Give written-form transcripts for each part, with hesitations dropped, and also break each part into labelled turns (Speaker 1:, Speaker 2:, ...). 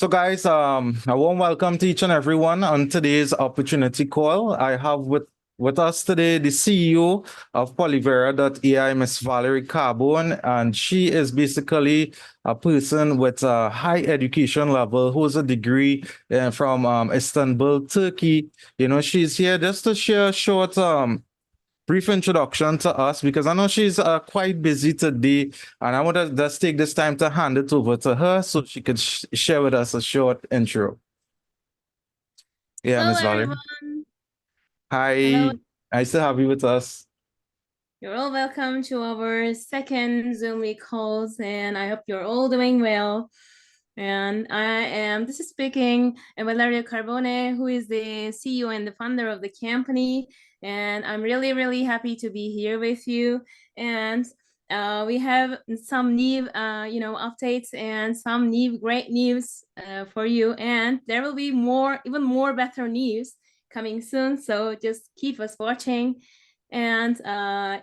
Speaker 1: So, guys, a warm welcome to each and everyone on today's opportunity call. I have with us today the CEO of Polivera.ai, Miss Valerie Carbone, and she is basically a person with a high education level who has a degree from Istanbul, Turkey. She's here just to share a short brief introduction to us because I know she's quite busy today, and I want to just take this time to hand it over to her so she could share with us a short intro. Yeah,
Speaker 2: Hello,
Speaker 1: Miss Valerie.
Speaker 2: everyone. Hello.
Speaker 1: Hi, nice to have you with us.
Speaker 2: You're all welcome to our second Zoom calls, and I hope you're all doing well. And this is speaking, Valeria Carbone, who is the CEO and the founder of the company. And I'm really, really happy to be here with you. And we have some new, updates and some new great news for you. And there will be even more better news coming soon. So just keep us watching. And I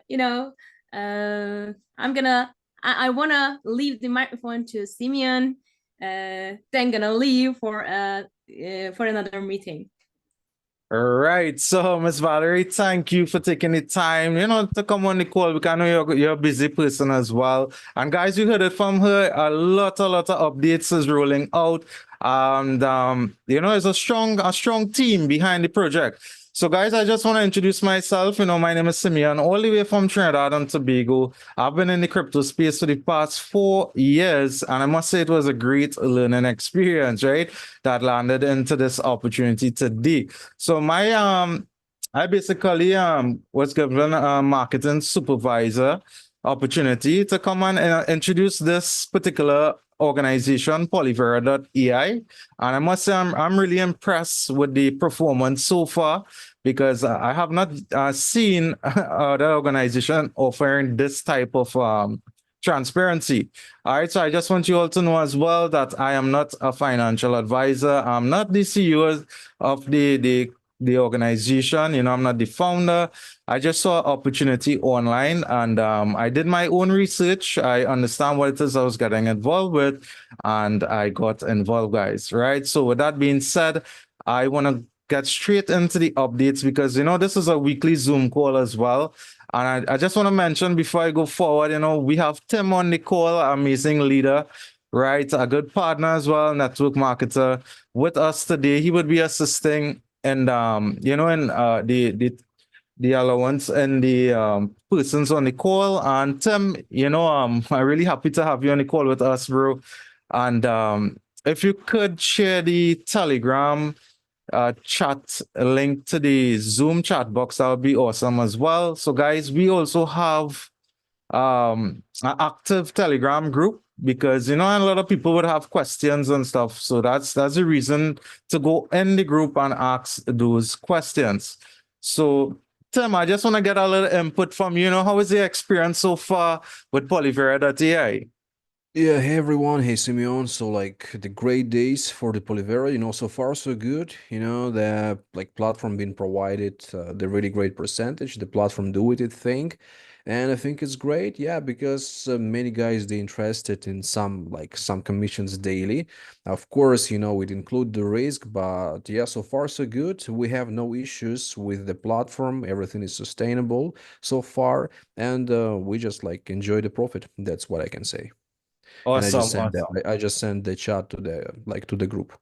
Speaker 2: wanna leave the microphone to Simeon. Then gonna leave for another meeting.
Speaker 1: All right. So, Miss Valerie, thank you for taking the time, to come on the call because I know you're a busy person as well. And guys, you heard it from her. A lot of updates is rolling out. And it's a strong team behind the project. So, guys, I just want to introduce myself. My name is Simeon, all the way from Trinidad and Tobago. I've been in the crypto space for the past 4 years, and I must say it was a great learning experience, right? That landed into this opportunity today. So I basically was given a marketing supervisor opportunity to come and introduce this particular organization, Polivera.ai. And I must say I'm really impressed with the performance so far because I have not seen other organization offering this type of transparency. All right, so I just want you all to know as well that I am not a financial advisor. I'm not the CEO of the organization. I'm not the founder. I just saw opportunity online, and I did my own research. I understand what it is I was getting involved with, and I got involved, guys. Right. So with that being said, I want to get straight into the updates because this is a weekly Zoom call as well. And I just want to mention before I go forward, we have Tim on the call, amazing leader, right? A good partner as well, network marketer with us today. He would be assisting and the allowance and the persons on the call. And Tim, I'm really happy to have you on the call with us, bro. And if you could share the Telegram chat link to the Zoom chat box, that would be awesome as well. So, guys, we also have an active Telegram group because a lot of people would have questions and stuff. So that's the reason to go in the group and ask those questions. So, Tim, I just want to get a little input from you. How is the experience so far with Polivera.ai?
Speaker 3: Yeah, hey everyone, hey Simeon. So like the great days for the Polivera, so far so good. The like platform being provided the really great percentage, the platform do it thing, and I think it's great. Yeah, because many guys they interested in some commissions daily. Of course, it include the risk, but yeah, so far so good. We have no issues with the platform. Everything is sustainable so far, and we just like enjoy the profit. That's what I can say. And I just
Speaker 1: Awesome,
Speaker 3: sent that.
Speaker 1: awesome.
Speaker 3: I just sent the chat to the group.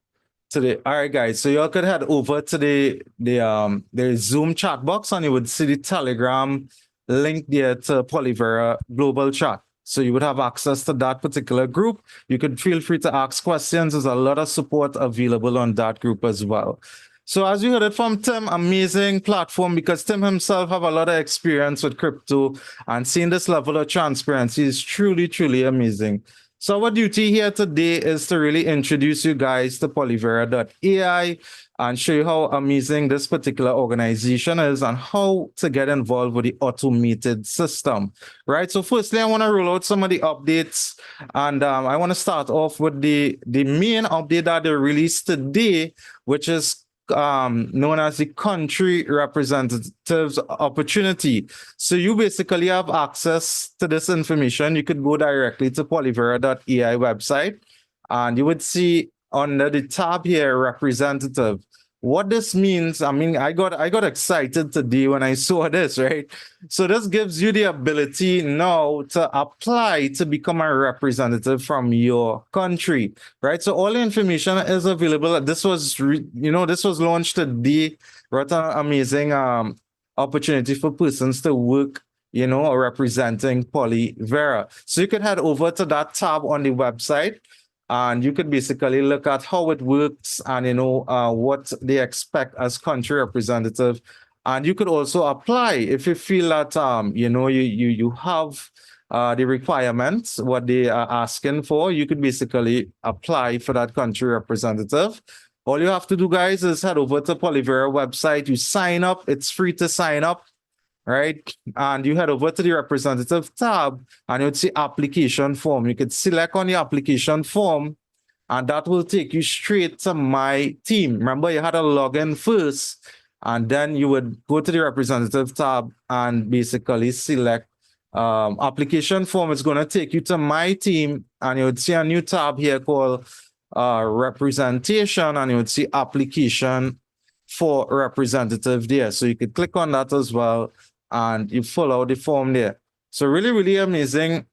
Speaker 1: All right, guys. So y'all could head over to the Zoom chat box, and you would see the Telegram link there to Polivera Global Chat. So you would have access to that particular group. You could feel free to ask questions. There's a lot of support available on that group as well. So as you heard it from Tim, amazing platform because Tim himself have a lot of experience with crypto, and seeing this level of transparency is truly, truly amazing. So our duty here today is to really introduce you guys to Polivera.ai and show you how amazing this particular organization is and how to get involved with the automated system, right? So firstly, I want to roll out some of the updates, and I want to start off with the main update that they released today, which is known as the country representatives opportunity. So you basically have access to this information. You could go directly to Polivera.ai website, and you would see under the tab here, representative. What this means, I mean, I got excited today when I saw this, right? So this gives you the ability now to apply to become a representative from your country, right? So all the information is available. This was, this was launched today. What an amazing opportunity for persons to work, representing Polivera. So you could head over to that tab on the website, and you could basically look at how it works and what they expect as country representative. And you could also apply if you feel that you have the requirements, what they are asking for. You could basically apply for that country representative. All you have to do, guys, is head over to Polivera website. You sign up. It's free to sign up, right? And you head over to the representative tab and you would see application form. You could select on the application form and that will take you straight to my team. Remember, you had to log in first and then you would go to the representative tab and basically select application form. It's going to take you to my team and you would see a new tab here called representation, and you would see application for representative there. So you could click on that as well and you fill out the form there. So really, really amazing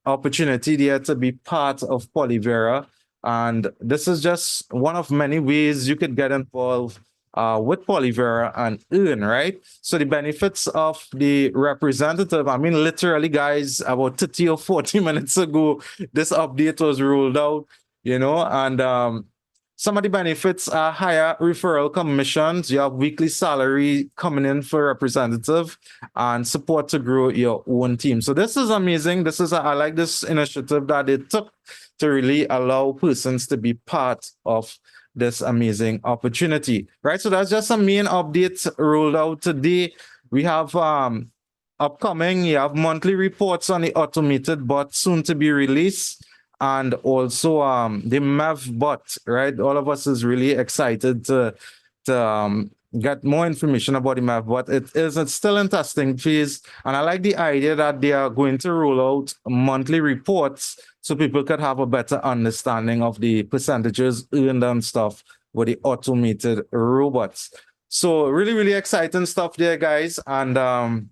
Speaker 1: opportunity there to be part of Polivera. And this is just one of many ways you could get involved with Polivera and earn, right? So the benefits of the representative, I mean, literally, guys, about 30 or 40 minutes ago, this update was rolled out, and some of the benefits are higher referral commissions. You have weekly salary coming in for representative and support to grow your own team. So this is amazing. I like this initiative that they took to really allow persons to be part of this amazing opportunity, right? So that's just some main updates rolled out today. We have upcoming, you have monthly reports on the automated bot soon to be released. And also the MEV bot, right? All of us is really excited to get more information about the MEV bot. It's still in testing phase. And I like the idea that they are going to roll out monthly reports so people could have a better understanding of the percentages earned and stuff with the automated robots. So really, really exciting stuff there, guys. And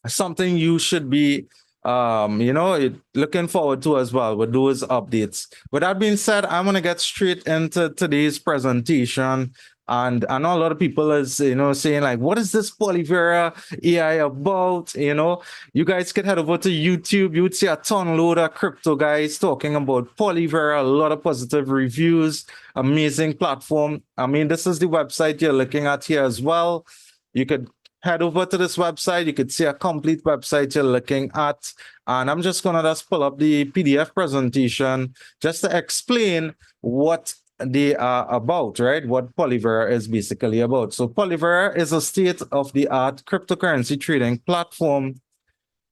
Speaker 1: something you should be looking forward to as well with those updates. With that being said, I'm going to get straight into today's presentation. And I know a lot of people is, saying like, what is this Polivera AI about? You guys can head over to YouTube. You would see a ton load of crypto guys talking about Polivera, a lot of positive reviews, amazing platform. I mean, this is the website you're looking at here as well. You could head over to this website. You could see a complete website you're looking at. And I'm just going to just pull up the PDF presentation just to explain what they are about, right? What Polivera is basically about. So Polivera is a state-of-the-art cryptocurrency trading platform,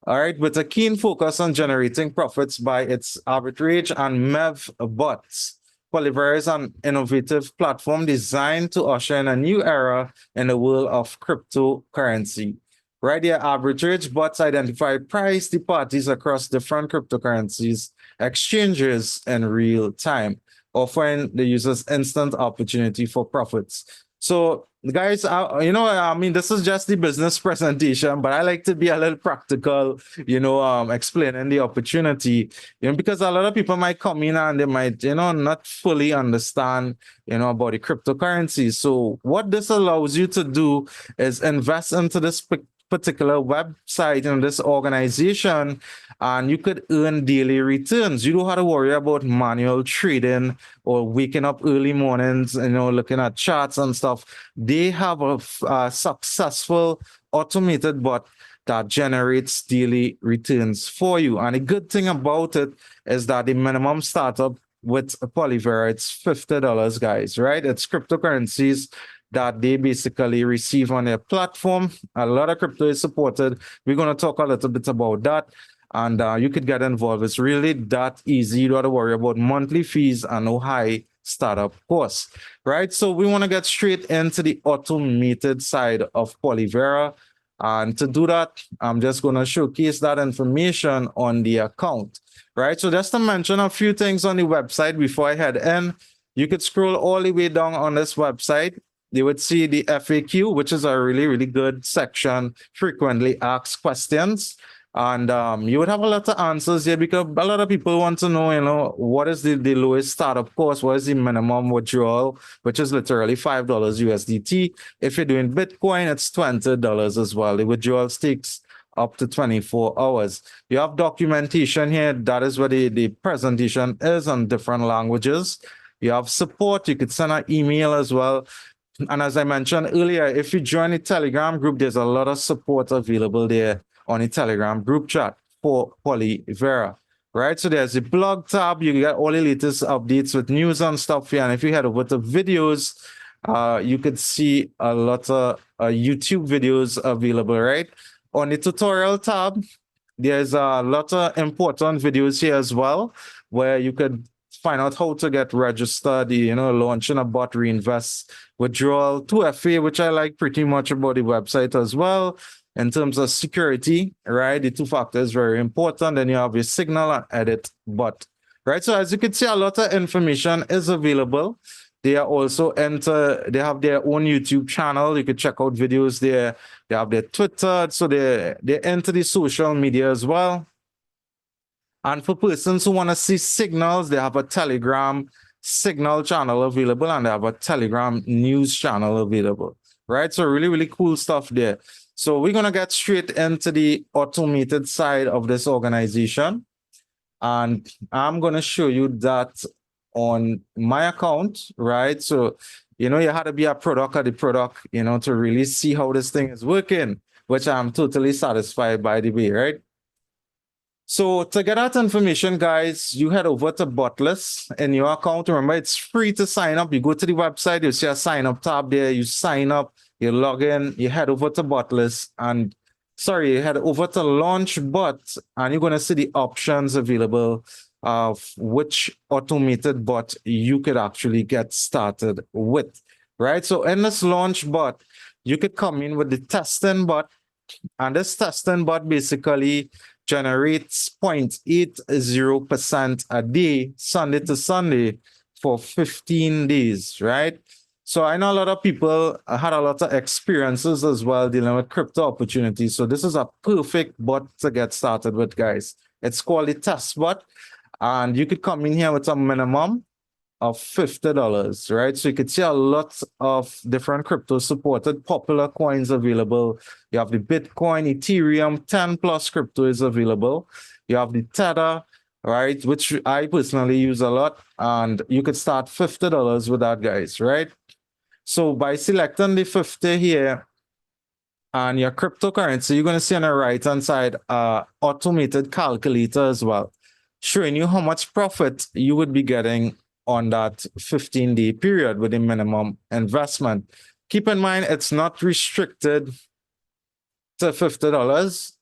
Speaker 1: all right, with a keen focus on generating profits by its arbitrage and MEV bots. Polivera is an innovative platform designed to usher in a new era in the world of cryptocurrency. Right here, arbitrage bots identify price parties across different cryptocurrencies exchanges in real time, offering the users instant opportunity for profits. So, guys, I mean, this is just the business presentation, but I like to be a little practical, explaining the opportunity, because a lot of people might come in and they might, not fully understand, about the cryptocurrency. So what this allows you to do is invest into this particular website and this organization, and you could earn daily returns. You don't have to worry about manual trading or waking up early mornings, looking at charts and stuff. They have a successful automated bot that generates daily returns for you. And the good thing about it is that the minimum startup with Polivera, it's $50, guys, right? It's cryptocurrencies that they basically receive on their platform. A lot of crypto is supported. We're going to talk a little bit about that. And you could get involved. It's really that easy. You don't have to worry about monthly fees and no high startup costs, right? So we want to get straight into the automated side of Polivera. And to do that, I'm just going to showcase that information on the account, right? So just to mention a few things on the website before I head in. you could scroll all the way down on this website. You would see the FAQ, which is a really, really good section, frequently asked questions. And you would have a lot of answers here because a lot of people want to know, what is the lowest startup cost? What is the minimum withdrawal, which is literally $5 USDT. If you're doing Bitcoin, it's $20 as well. The withdrawal takes up to 24 hours. You have documentation here. That is where the presentation is on different languages. You have support. You could send an email as well. And as I mentioned earlier, if you join the Telegram group, there's a lot of support available there on the Telegram group chat for Polivera, right? So there's the blog tab. You get all the latest updates with news and stuff here. And if you head over to videos, you could see a lot of YouTube videos available, right? On the tutorial tab, there's a lot of important videos here as well, where you could find out how to get registered, launching a bot, reinvest, withdrawal, 2FA, which I like pretty much about the website as well. In terms of security, right? The 2-factor is very important. Then you have your signal and edit bot, right? So as you can see, a lot of information is available. They are also they have their own YouTube channel. You can check out videos there. They have their Twitter. So they're into the social media as well. And for persons who want to see signals, they have a Telegram signal channel available and they have a Telegram news channel available, right? So really, really cool stuff there. So we're going to get straight into the automated side of this organization. And I'm going to show you that on my account, right? So, you had to be a product of the product, to really see how this thing is working, which I'm totally satisfied by the way, right? So to get that information, guys, you head over to Botless in your account. Remember, it's free to sign up. You go to the website, you see a sign up tab there, you sign up, you log in, you head over to Botless and you head over to Launch Bot and you're going to see the options available of which automated bot you could actually get started with, right? So in this Launch Bot, you could come in with the testing bot, and this testing bot basically generates 0.80% a day, Sunday to Sunday, for 15 days, right? So I know a lot of people had a lot of experiences as well dealing with crypto opportunities. So this is a perfect bot to get started with, guys. It's called the test bot, and you could come in here with a minimum of $50, right? So you could see a lot of different crypto supported popular coins available. You have the Bitcoin, Ethereum, 10 plus crypto is available. You have the Tether, right? Which I personally use a lot. And you could start $50 with that, guys, right? So by selecting the 50 here and your cryptocurrency, you're going to see on the right-hand side, automated calculator as well, showing you how much profit you would be getting on that 15-day period with a minimum investment. Keep in mind, it's not restricted to $50.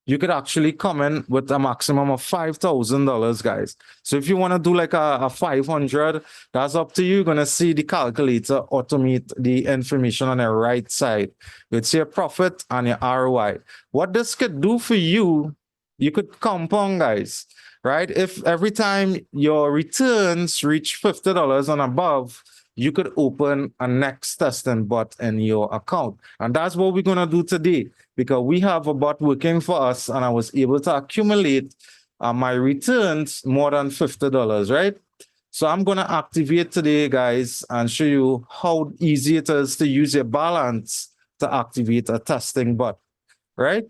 Speaker 1: You could actually come in with a maximum of $5,000, guys. So if you want to do like a 500, that's up to you. You're going to see the calculator automate the information on the right side. You'd see your profit and your ROI. What this could do for you, you could compound, guys, right? If every time your returns reach $50 and above, you could open a next testing bot in your account. And that's what we're going to do today, because we have a bot working for us and I was able to accumulate my returns more than $50, right? So I'm going to activate today, guys, and show you how easy it is to use your balance to activate a testing bot, right?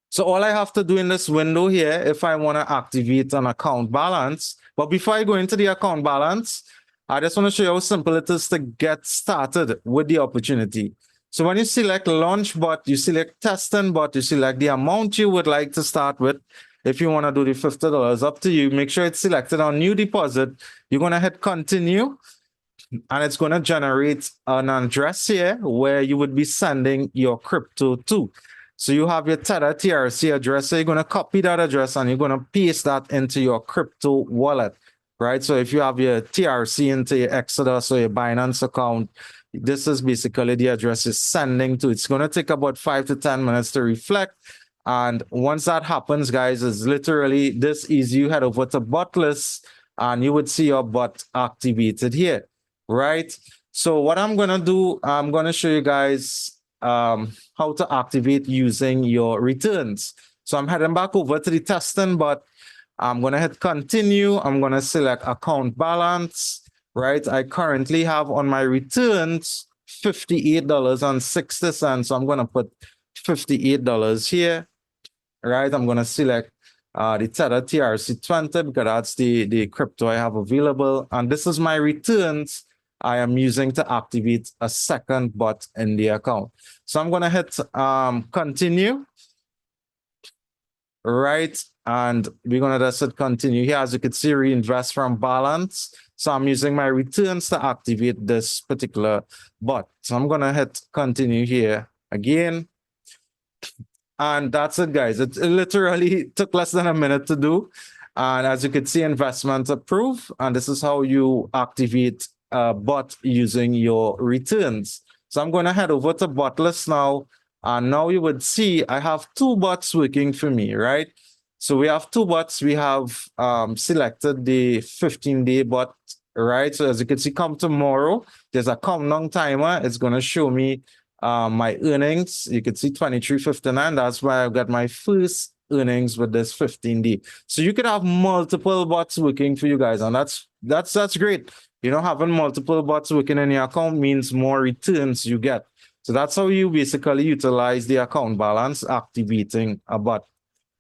Speaker 1: So all I have to do in this window here, if I want to activate an account balance, but before I go into the account balance, I just want to show you how simple it is to get started with the opportunity. So when you select launch bot, you select testing bot, you select the amount you would like to start with. If you want to do the $50, up to you. Make sure it's selected on new deposit. You're going to hit continue, and it's going to generate an address here where you would be sending your crypto to. So you have your Tether TRC address. So you're going to copy that address and you're going to paste that into your crypto wallet, right? So if you have your TRC into your Exodus or your Binance account, this is basically the address is sending to. It's going to take about 5 to 10 minutes to reflect. And once that happens, guys, it's literally this easy. You head over to Botless and you would see your bot activated here, right? So what I'm gonna do, I'm gonna show you guys how to activate using your returns. So I'm heading back over to the testing, but I'm gonna hit continue. I'm gonna select account balance, right? I currently have on my returns $58.60. So I'm gonna put $58 here, right? I'm gonna select the Tether TRC20 because that's the crypto I have available. And this is my returns I am using to activate a second bot in the account. So I'm gonna hit continue, right? And we're gonna just hit continue here. As you can see, reinvest from balance. So I'm using my returns to activate this particular bot. So I'm gonna hit continue here again. And that's it, guys. It literally took less than a minute to do. And as you can see, investment approved. And this is how you activate a bot using your returns. So I'm going to head over to bot list now. And now you would see I have two bots working for me, right? So we have two bots. We have selected the 15-day bot, right? So as you can see, come tomorrow, there's a countdown timer. It's going to show me my earnings. You can see 23.59. That's why I got my first earnings with this 15D. So you could have multiple bots working for you guys, and that's great. You know, having multiple bots working in your account means more returns you get. So that's how you basically utilize the account balance, activating a bot.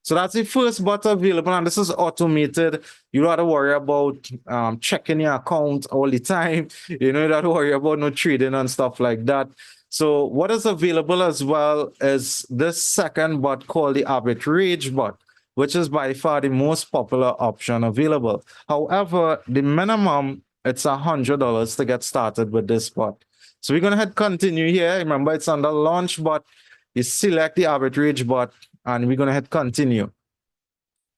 Speaker 1: So that's the first bot available, and this is automated. You don't have to worry about checking your account all the time. You know, you don't have to worry about no trading and stuff like that. So what is available as well is this second bot called the arbitrage bot, which is by far the most popular option available. However, the minimum, it's $100 to get started with this bot. So we're gonna hit continue here. Remember, it's under launch bot. You select the arbitrage bot, and we're gonna hit continue.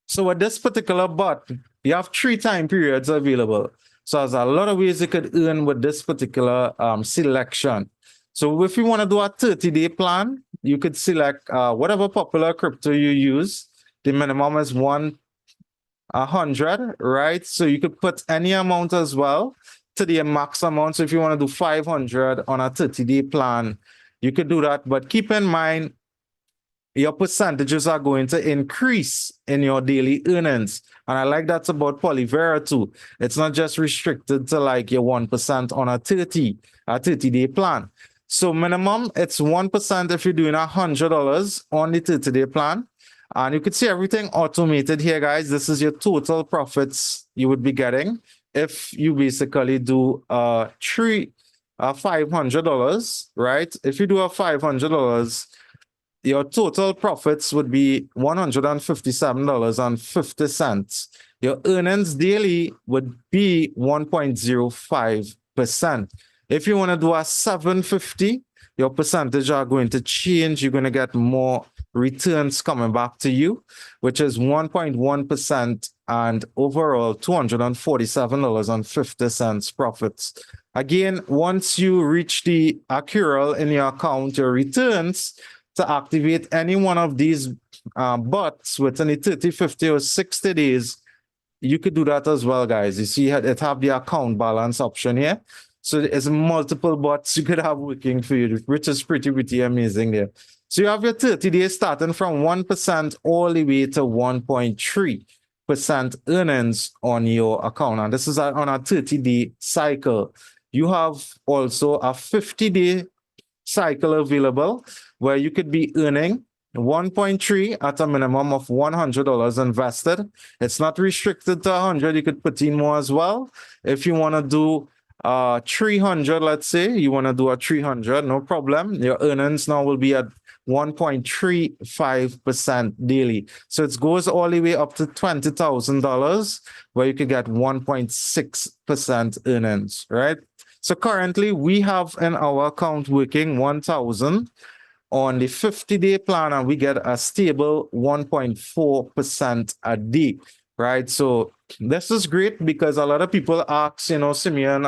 Speaker 1: So with this particular bot, you have 3 time periods available. So there's a lot of ways you could earn with this particular selection. So if you want to do a 30-day plan, you could select whatever popular crypto you use. The minimum is 100, right? So you could put any amount as well to the max amount. So if you want to do 500 on a 30-day plan, you could do that. But keep in mind, your percentages are going to increase in your daily earnings. And I like that about Polivera too. It's not just restricted to like your 1% on a 30-day plan. So minimum, it's 1% if you're doing $100 on the 30-day plan. And you can see everything automated here, guys. This is your total profits you would be getting if you basically do $500, right? If you do a $500, your total profits would be $157.50. Your earnings daily would be 1.05%. If you want to do a 750, your percentage are going to change. You're going to get more returns coming back to you, which is 1.1% and overall $247.50 profits. Again, once you reach the accrual in your account, your returns, to activate any one of these bots within the 30, 50, or 60 days, you could do that as well, guys. You see it have the account balance option here. So there's multiple bots you could have working for you, which is pretty amazing there. So you have your 30 days starting from 1% all the way to 1.3% earnings on your account. And this is on a 30-day cycle. You have also a 50-day cycle available where you could be earning 1.3 at a minimum of $100 invested. It's not restricted to 100. You could put in more as well. If you want to do 300, let's say you want to do a 300, no problem. Your earnings now will be at 1.35% daily. So it goes all the way up to $20,000 where you could get 1.6% earnings, right? So currently we have in our account working 1,000 on the 50-day plan, and we get a stable 1.4% a day, right? So this is great because a lot of people ask, you know, Simeon,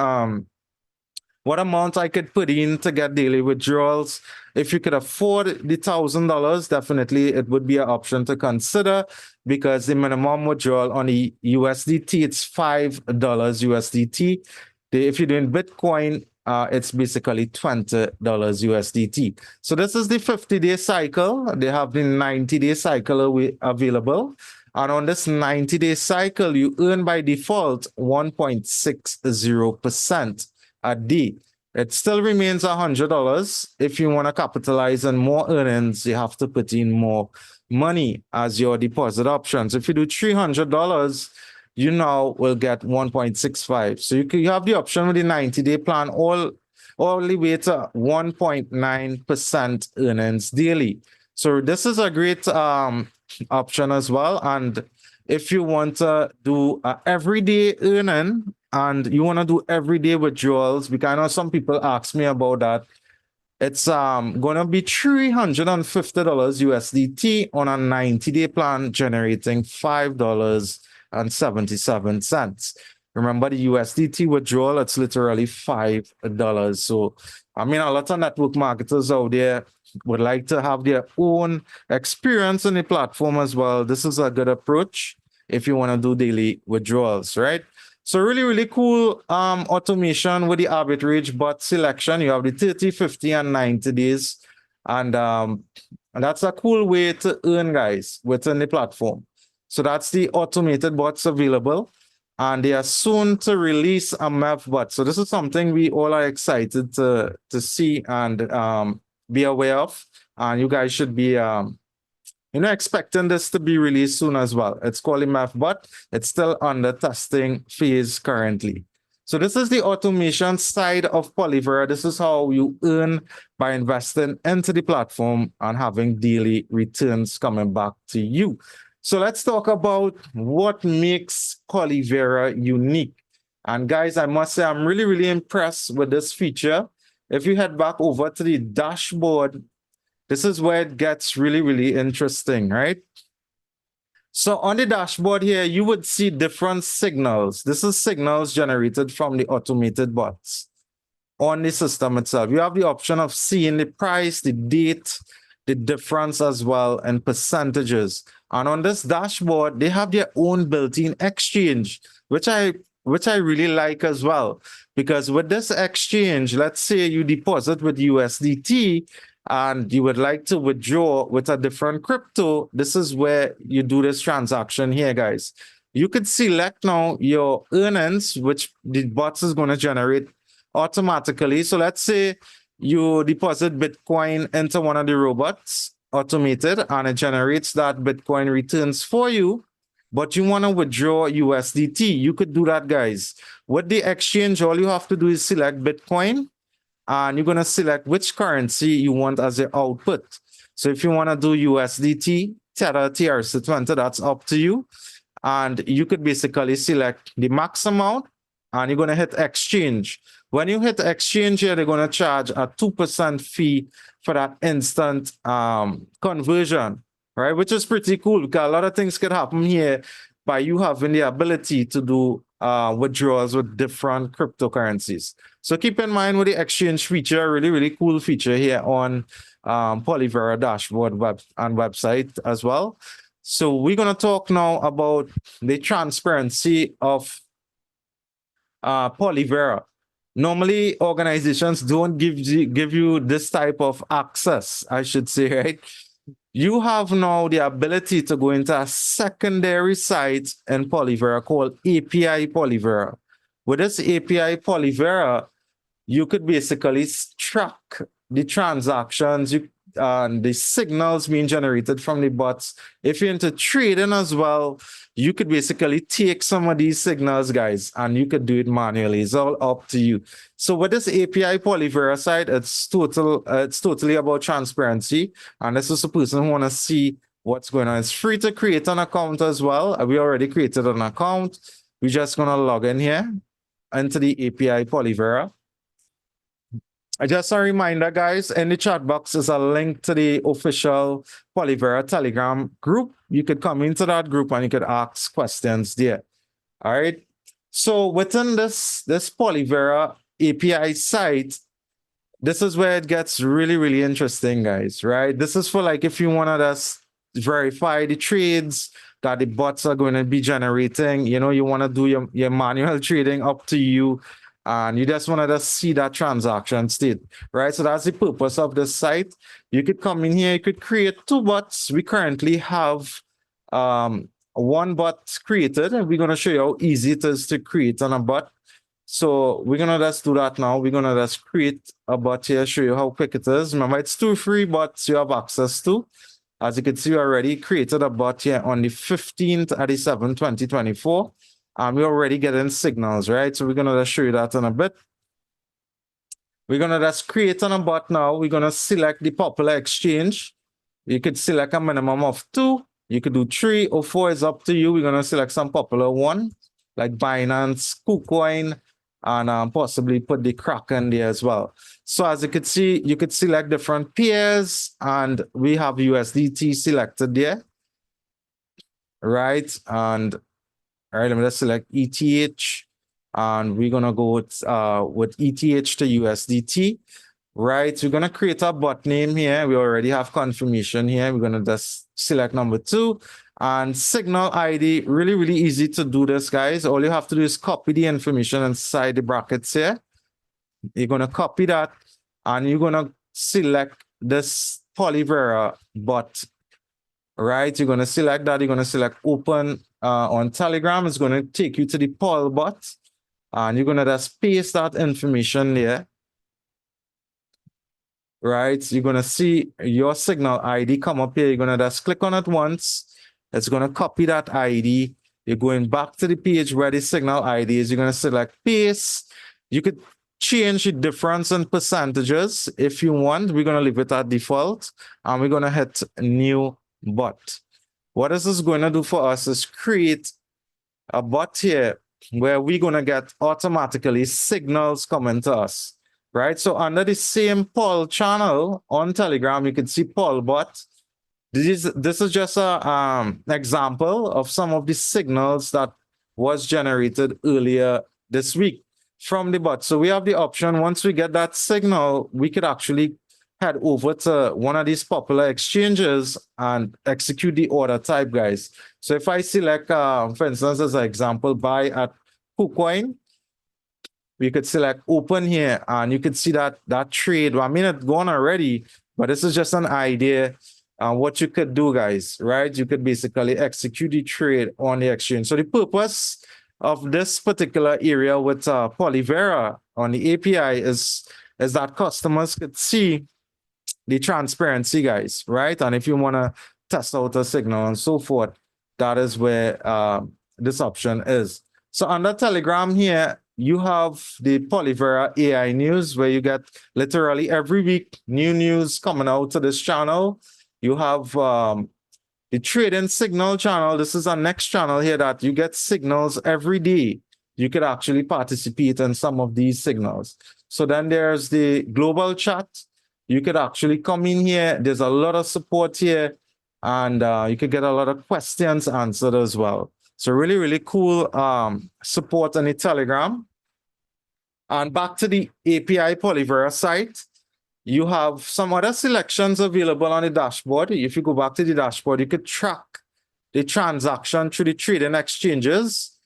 Speaker 1: what amount I could put in to get daily withdrawals. If you could afford the $1,000, definitely it would be an option to consider because the minimum withdrawal on the USDT, it's $5 USDT. If you're doing Bitcoin, it's basically $20 USDT. So this is the 50-day cycle. They have the 90-day cycle available. And on this 90-day cycle, you earn by default 1.60% a day. It still remains $100. If you want to capitalize on more earnings, you have to put in more money as your deposit options. If you do $300, you now will get 1.65. So you have the option with the 90-day plan all the way to 1.9% earnings daily. So this is a great option as well. And if you want to do everyday earning and you want to do everyday withdrawals, because I know some people ask me about that. It's gonna be $350 USDT on a 90-day plan, generating $5.77. Remember the USDT withdrawal, it's literally $5. So I mean, a lot of network marketers out there would like to have their own experience on the platform as well. This is a good approach if you want to do daily withdrawals, right? So really, really cool automation with the arbitrage bot selection. You have the 30, 50, and 90 days. And that's a cool way to earn, guys, within the platform. So that's the automated bots available. And they are soon to release a MEV bot. So this is something we all are excited to see and be aware of. And you guys should be expecting this to be released soon as well. It's called MEV bot. It's still under testing phase currently. So this is the automation side of Polivera. This is how you earn by investing into the platform and having daily returns coming back to you. So let's talk about what makes Polivera unique. And guys, I must say I'm really, really impressed with this feature. If you head back over to the dashboard, this is where it gets really, really interesting, right? So on the dashboard here, you would see different signals. This is signals generated from the automated bots on the system itself. You have the option of seeing the price, the date, the difference as well, and percentages. And on this dashboard, they have their own built-in exchange, which I really like as well. Because with this exchange, let's say you deposit with USDT, and you would like to withdraw with a different crypto, this is where you do this transaction here, guys. You could select now your earnings, which the bot is going to generate automatically. So let's say you deposit Bitcoin into one of the robots, automated, and it generates that Bitcoin returns for you, but you want to withdraw USDT. You could do that, guys. With the exchange, all you have to do is select Bitcoin, and you're going to select which currency you want as your output. So if you want to do USDT, Tether, TRC20, that's up to you. And you could basically select the max amount, and you're going to hit exchange. When you hit exchange here, they're going to charge a 2% fee for that instant conversion, right? Which is pretty cool because a lot of things could happen here by you having the ability to do withdrawals with different cryptocurrencies. So keep in mind with the exchange feature, really, really cool feature here on Polivera dashboard and website as well. So we're going to talk now about the transparency of Polivera. Normally, organizations don't give you this type of access, I should say, right? You have now the ability to go into a secondary site in Polivera called API Polivera. With this API Polivera, you could basically track the transactions and the signals being generated from the bots. If you're into trading as well, you could basically take some of these signals, guys, and you could do it manually. It's all up to you. So with this API Polivera side, it's totally about transparency. And this is the person who want to see what's going on. It's free to create an account as well. We already created an account. We're just going to log in here into the API Polivera. Just a reminder, guys, in the chat box is a link to the official Polivera Telegram group. You could come into that group and you could ask questions there. All right. So within this Polivera API site, this is where it gets really, really interesting, guys, right? This is for like if you want to just verify the trades that the bots are going to be generating, you know, you want to do your manual trading, up to you. And you just want to just see that transaction state, right? So that's the purpose of this site. You could come in here, you could create 2 bots. We currently have 1 bot created, and we're going to show you how easy it is to create on a bot. So we're gonna just do that now. We're gonna just create a bot here, show you how quick it is. Remember, it's 2 free bots you have access to. As you can see, we already created a bot here on the 15th at the 7th, 2024. And we're already getting signals, right? So we're gonna just show you that in a bit. We're gonna just create on a bot now. We're gonna select the popular exchange. You could select a minimum of 2. You could do 3 or 4, is up to you. We're gonna select some popular one, like Binance, KuCoin, and possibly put the Kraken there as well. So as you could see, you could select different pairs, and we have USDT selected there, right? And all right, let me just select ETH, and we're gonna go with ETH to USDT, right? We're gonna create a bot name here. We already have confirmation here. We're gonna just select number 2. And signal ID, really, really easy to do this, guys. All you have to do is copy the information inside the brackets here. You're going to copy that, and you're going to select this Polivera bot, right? You're going to select that. You're going to select open on Telegram. It's going to take you to the Pol bot, and you're going to just paste that information there. Right? You're going to see your signal ID come up here. You're going to just click on it once. It's going to copy that ID. You're going back to the page where the signal ID is. You're going to select paste. You could change the difference in percentages if you want. We're going to leave it at default, and we're going to hit new bot. What this is going to do for us is create a bot here where we're going to get automatically signals coming to us, right? So under the same Pol channel on Telegram, you can see Pol bot. This is just a example of some of the signals that was generated earlier this week from the bot. So we have the option, once we get that signal, we could actually head over to one of these popular exchanges and execute the order type, guys. So if I select, for instance, as an example, buy at KuCoin, we could select open here, and you could see that trade. Well, I mean, it's gone already, but this is just an idea. What you could do, guys, right? You could basically execute the trade on the exchange. So the purpose of this particular area with Polivera on the API is that customers could see the transparency, guys, right? And if you want to test out a signal and so forth, that is where this option is. So under Telegram here, you have the Polivera AI news, where you get literally every week new news coming out to this channel. You have the trading signal channel. This is our next channel here that you get signals every day. You could actually participate in some of these signals. So then there's the global chat. You could actually come in here. There's a lot of support here, and you could get a lot of questions answered as well. So really, really cool support on the Telegram. And back to the API Polivera site, you have some other selections available on the dashboard. If you go back to the dashboard, you could track the transaction through the trading exchanges.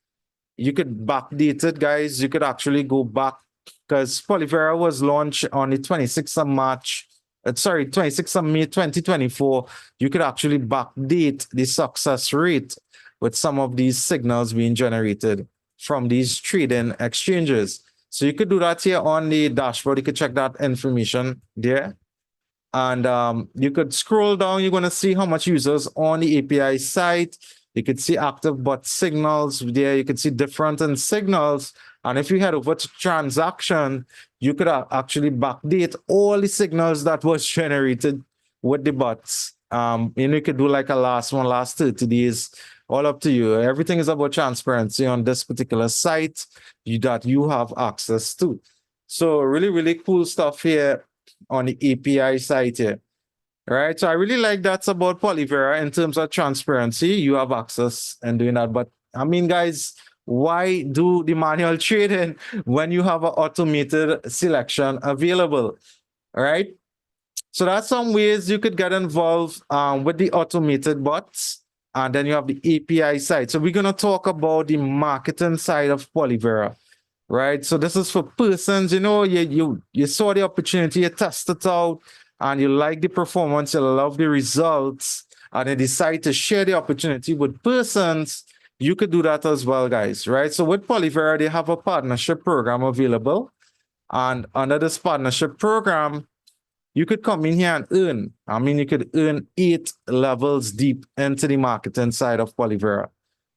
Speaker 1: You could backdate it, guys. You could actually go back, because Polivera was launched on the 26th of March. 26th of May 2024. You could actually backdate the success rate with some of these signals being generated from these trading exchanges. So you could do that here on the dashboard. You could check that information there. And you could scroll down. You're going to see how much users on the API site. You could see active bot signals there. You could see different signals. And if you head over to transaction, you could actually backdate all the signals that was generated with the bots. You could do like a last 30 days, all up to you. Everything is about transparency on this particular site that you have access to. So really, really cool stuff here on the API site here. All right. So I really like that's about Polivera in terms of transparency. You have access and doing that. But I mean, guys, why do the manual trading when you have an automated selection available? All right. So that's some ways you could get involved with the automated bots. And then you have the API side. So we're going to talk about the marketing side of Polivera, right? So this is for persons, you saw the opportunity, you test it out, and you like the performance, you love the results, and you decide to share the opportunity with persons. You could do that as well, guys, right? So with Polivera, they have a partnership program available. And under this partnership program, you could come in here and earn. I mean, you could earn 8 levels deep into the marketing side of Polivera,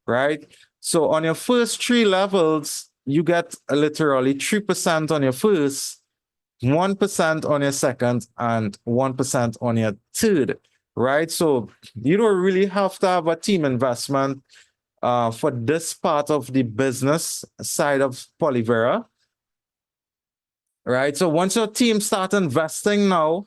Speaker 1: right? So on your first 3 levels, you get literally 3% on your first, 1% on your second, and 1% on your third, right? So you don't really have to have a team investment for this part of the business side of Polivera, right? So once your team start investing now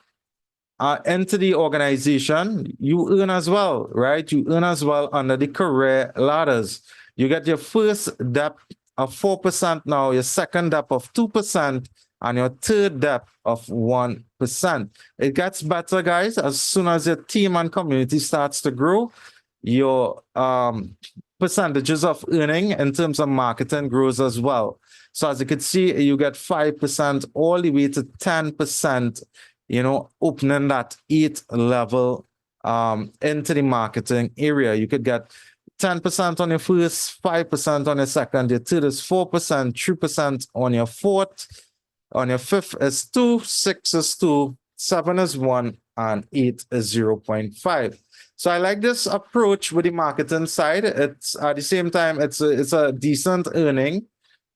Speaker 1: into the organization, you earn as well, right? You earn as well under the career ladders. You get your first depth of 4% now, your second depth of 2%, and your third depth of 1%. It gets better, guys. As soon as your team and community starts to grow, your percentages of earning in terms of marketing grows as well. So as you can see, you get 5% all the way to 10%, opening that 8 level into the marketing area. You could get 10% on your first, 5% on your second, your third is 4%, 3% on your fourth, on your fifth is 2, 6 is 2, 7 is 1, and 8 is 0.5. So I like this approach with the marketing side. It's at the same time, it's a decent earning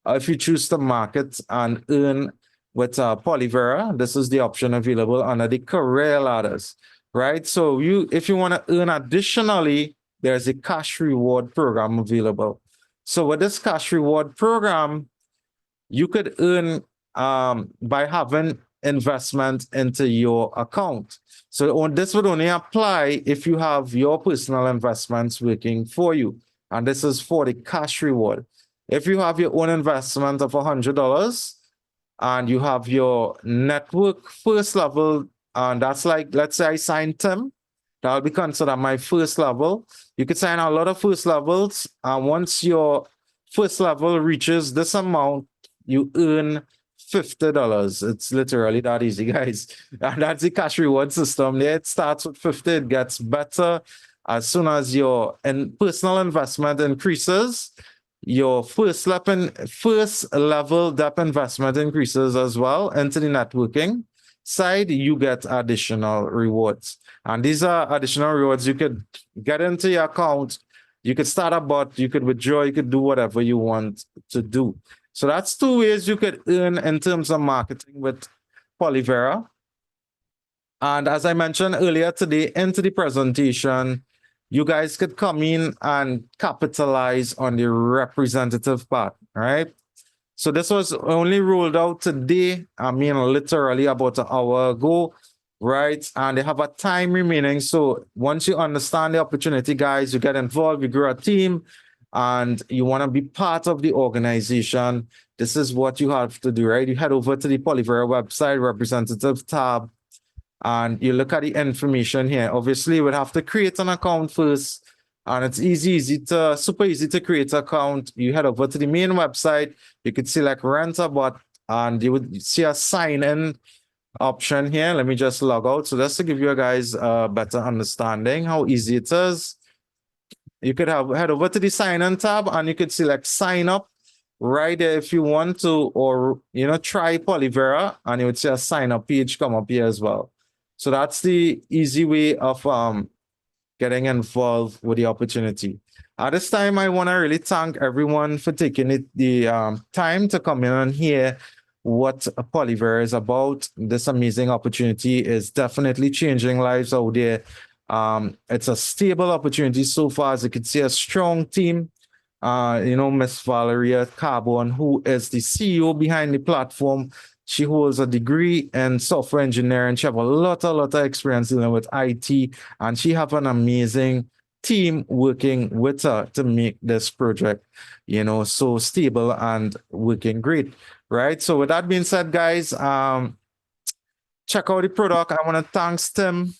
Speaker 1: if you choose to market and earn with Polivera. This is the option available under the career ladders, right? So if you want to earn additionally, there's a cash reward program available. So with this cash reward program, you could earn by having investment into your account. So this would only apply if you have your personal investments working for you. And this is for the cash reward. If you have your own investment of $100 and you have your network first level, and that's like, let's say I sign Tim, that'll be considered my first level. You could sign a lot of first levels. And once your first level reaches this amount, you earn $50. It's literally that easy, guys. And that's the cash reward system. There it starts with 50, it gets better. As soon as your personal investment increases, your first level depth investment increases as well into the networking side. You get additional rewards. And these are additional rewards you could get into your account. You could start a bot, you could withdraw, you could do whatever you want to do. So that's 2 ways you could earn in terms of marketing with Polivera. And as I mentioned earlier today into the presentation, you guys could come in and capitalize on the representative part, right? So this was only rolled out today, I mean, literally about an hour ago, right? And they have a time remaining. So once you understand the opportunity, guys, you get involved, you grow a team, and you want to be part of the organization, this is what you have to do, right? You head over to the Polivera website, representative tab, and you look at the information here. Obviously, you would have to create an account first, and it's super easy to create an account. You head over to the main website, you could select rent a bot, and you would see a sign-in option here. Let me just log out. So just to give you guys a better understanding how easy it is. You could head over to the sign-in tab, and you could select sign up right there if you want to, or try Polivera, and you would see a sign up page come up here as well. So that's the easy way of getting involved with the opportunity. At this time, I want to really thank everyone for taking the time to come in and hear what Polivera is about. This amazing opportunity is definitely changing lives out there. It's a stable opportunity so far. As you can see, a strong team. Miss Valeria Carbon, who is the CEO behind the platform. She holds a degree in software engineering. She have a lot of experience dealing with IT, and she have an amazing team working with her to make this project, so stable and working great, right? So with that being said, guys, check out the product. I want to thank Tim.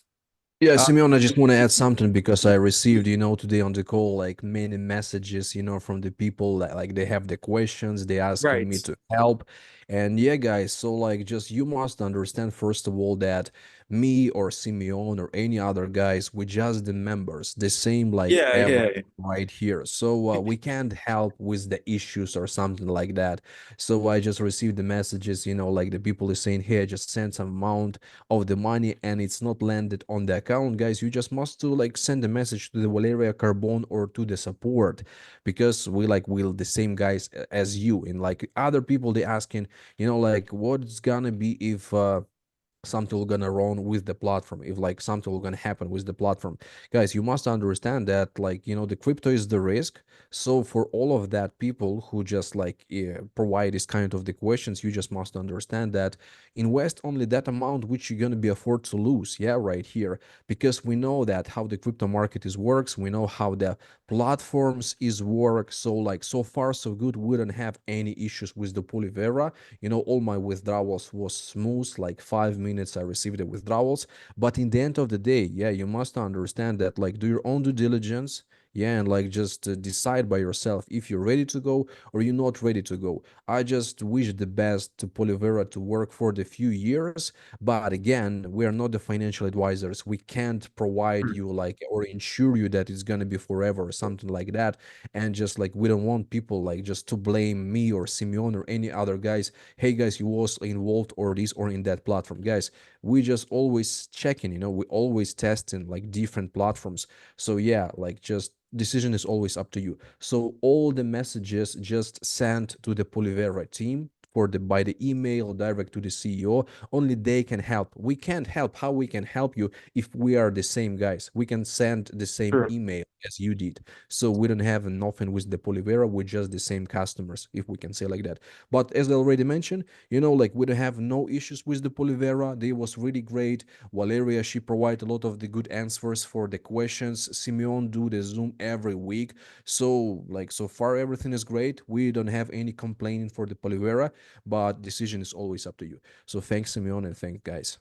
Speaker 3: Yeah,
Speaker 1: Uh,
Speaker 3: Simeon, I just want to add something because I received, today on the call, like many messages, from the people that like they have the questions, they asking
Speaker 1: right.
Speaker 3: me to help. And yeah, guys, so like just you must understand first of all that me or Simeon or any other guys, we just the members, the same like
Speaker 1: Yeah,
Speaker 3: every
Speaker 1: yeah.
Speaker 3: right here. So we can't help with the issues or something like that. So I just received the messages, like the people is saying, hey, I just sent some amount of the money and it's not landed on the account, guys, you just must to like send a message to the Valeria Carbon or to the support, because we like will the same guys as you, and like other people they asking, like what's gonna be if something will gonna run with the platform, if like something will gonna happen with the platform. Guys, you must understand that like the crypto is the risk. So for all of that people who just like provide this kind of the questions, you just must understand that invest only that amount which you're gonna be afford to lose, yeah, right here, because we know that how the crypto market is works, we know how the platforms is work. So like so far so good, we don't have any issues with the Polivera. All my withdrawals was smooth, like 5 minutes I received the withdrawals. But in the end of the day, yeah, you must understand that like do your own due diligence, yeah, and like just decide by yourself if you're ready to go or you're not ready to go. I just wish the best to Polivera to work for the few years, but again, we are not the financial advisors. We can't provide you like or ensure you that it's gonna be forever or something like that. And just like we don't want people like just to blame me or Simeon or any other guys, hey guys, you was involved or this or in that platform. Guys, we just always checking, we always testing like different platforms. So yeah, like just decision is always up to you. So all the messages just sent to the Polivera team for the by the email direct to the CEO. Only they can help. We can't help. How we can help you if we are the same guys? We can send the same
Speaker 1: True.
Speaker 3: email as you did. So we don't have nothing with the Polivera. We're just the same customers, if we can say like that. But as I already mentioned, like we don't have no issues with the Polivera. They was really great. Valeria, she provide a lot of the good answers for the questions. Simeon do the Zoom every week. So like so far everything is great. We don't have any complaining for the Polivera, but decision is always up to you. So thanks, Simeon, and thank guys.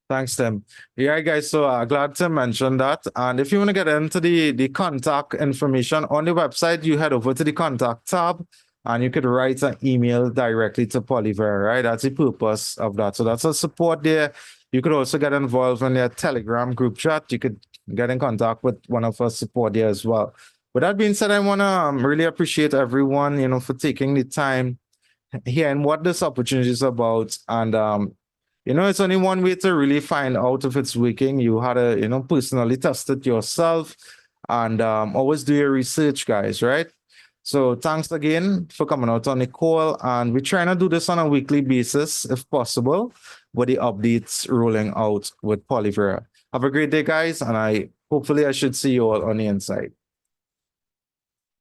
Speaker 1: Thanks, Tim. Yeah, guys. So glad Tim mentioned that. And if you want to get into the contact information on the website, you head over to the contact tab and you could write an email directly to Polivera, right? That's the purpose of that. So that's a support there. You could also get involved in their Telegram group chat. You could get in contact with one of us support there as well. With that being said, I want to really appreciate everyone, for taking the time here and what this opportunity is about. And it's only one way to really find out if it's working. You had to, personally test it yourself and always do your research, guys, right? So thanks again for coming out on the call. And we're trying to do this on a weekly basis, if possible, with the updates rolling out with Polivera. Have a great day, guys. And hopefully I should see you all on the inside.